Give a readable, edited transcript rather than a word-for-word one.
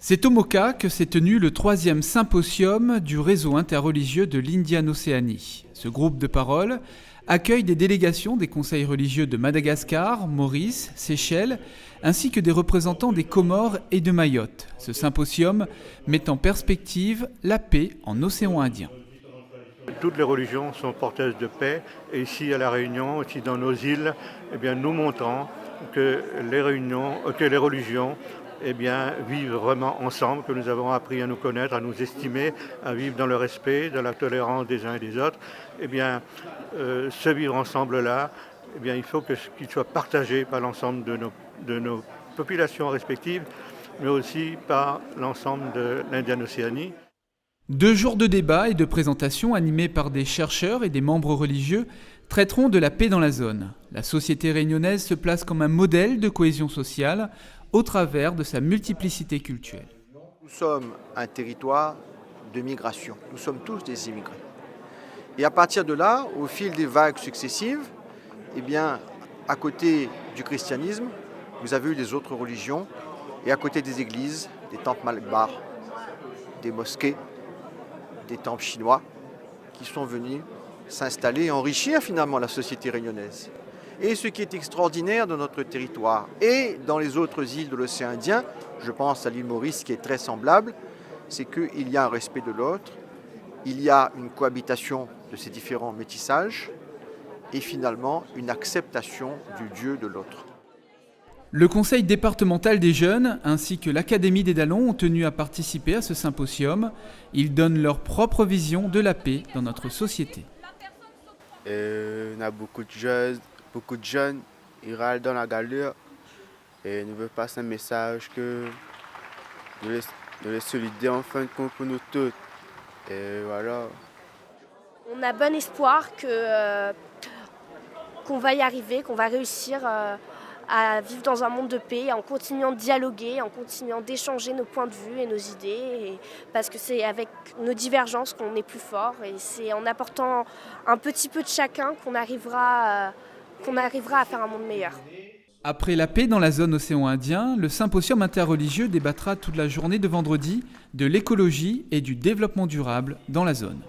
C'est au Moka que s'est tenu le 3e symposium du réseau interreligieux de l'Indiane-Océanie. Ce groupe de parole accueille des délégations des conseils religieux de Madagascar, Maurice, Seychelles, ainsi que des représentants des Comores et de Mayotte. Ce symposium met en perspective la paix en océan Indien. Toutes les religions sont porteuses de paix et ici à La Réunion, aussi dans nos îles, nous montrons que les religions vivent vraiment ensemble, que nous avons appris à nous connaître, à nous estimer, à vivre dans le respect, dans la tolérance des uns et des autres. Ce vivre ensemble-là, il faut qu'il soit partagé par l'ensemble de nos populations respectives, mais aussi par l'ensemble de l'Indiane-Océanie. 2 jours de débats et de présentations animés par des chercheurs et des membres religieux traiteront de la paix dans la zone. La société réunionnaise se place comme un modèle de cohésion sociale au travers de sa multiplicité culturelle. Nous sommes un territoire de migration. Nous sommes tous des immigrés. Et à partir de là, au fil des vagues successives, à côté du christianisme, vous avez eu les autres religions, et à côté des églises, des temples malbar, des mosquées, des temples chinois, qui sont venus s'installer et enrichir finalement la société réunionnaise. Et ce qui est extraordinaire dans notre territoire et dans les autres îles de l'océan Indien, je pense à l'île Maurice qui est très semblable, c'est qu'il y a un respect de l'autre, il y a une cohabitation de ces différents métissages et finalement une acceptation du Dieu de l'autre. Le conseil départemental des jeunes ainsi que l'Académie des Dallons ont tenu à participer à ce symposium. Ils donnent leur propre vision de la paix dans notre société. On a beaucoup de jeunes, ils râlent dans la galère et nous veulent passer un message que de les solidaires en fin de compte pour nous tous. Et voilà. On a bon espoir qu'on va y arriver, qu'on va réussir à vivre dans un monde de paix en continuant de dialoguer, en continuant d'échanger nos points de vue et nos idées, parce que c'est avec nos divergences qu'on est plus fort et c'est en apportant un petit peu de chacun qu'on arrivera à faire un monde meilleur. Après la paix dans la zone océan Indien, le symposium interreligieux débattra toute la journée de vendredi de l'écologie et du développement durable dans la zone.